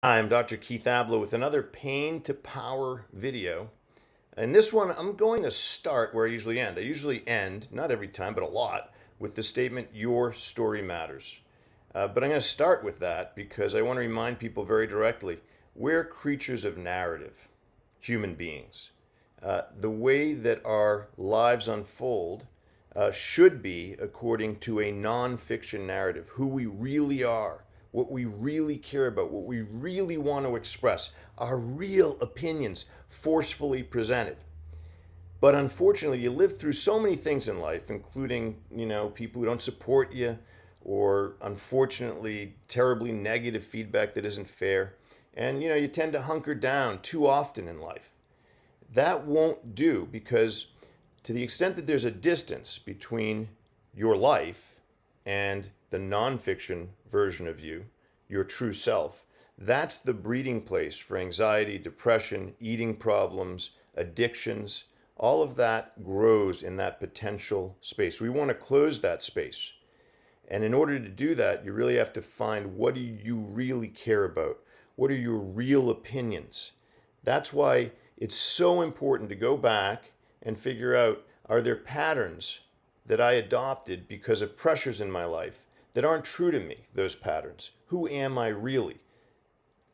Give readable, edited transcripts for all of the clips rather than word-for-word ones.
I'm Dr. Keith Ablow with another Pain to Power video. In this one, I'm going to start where I usually end. I usually end, not every time, but a lot, with the statement, "Your story matters." But I'm going to start with that because I want to remind people very directly we're creatures of narrative, human beings. The way that our lives unfold should be according to a nonfiction narrative, who we really are, what we really care about, what we really want to express, our real opinions forcefully presented. But unfortunately, you live through so many things in life, including, people who don't support you, or unfortunately, terribly negative feedback that isn't fair. And, you tend to hunker down too often in life. That won't do because to the extent that there's a distance between your life and the nonfiction version of you, your true self, that's the breeding place for anxiety, depression, eating problems, addictions. All of that grows in that potential space. We want to close that space. And in order to do that, you really have to find, what do you really care about? What are your real opinions? That's why it's so important to go back and figure out, are there patterns that I adopted because of pressures in my life that aren't true to me, those patterns? Who am I really?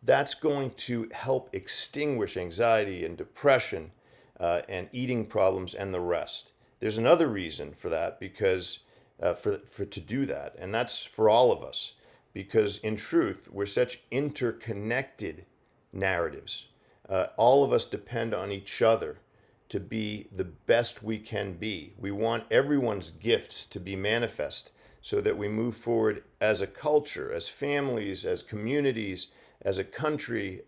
That's going to help extinguish anxiety and depression and eating problems and the rest. There's another reason for that, because for to do that, and that's for all of us, because in truth we're such interconnected narratives. All of us depend on each other to be the best we can be. We want everyone's gifts to be manifest so that we move forward as a culture, as families, as communities, as a country,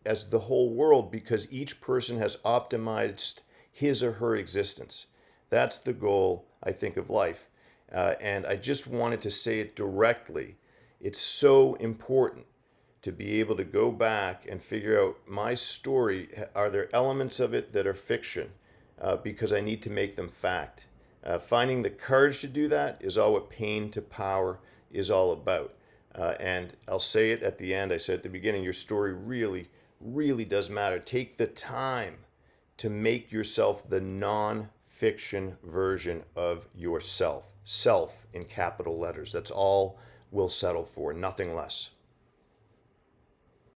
as the whole world, because each person has optimized his or her existence. That's the goal, I think, of life. And I just wanted to say it directly. It's so important to be able to go back and figure out my story. Are there elements of it that are fiction? Because I need to make them fact. Finding the courage to do that is all what Pain to Power is all about. And I'll say it at the end. I said at the beginning, your story really, really does matter. Take the time to make yourself the non-fiction version of yourself. Self in capital letters. That's all we'll settle for, nothing less.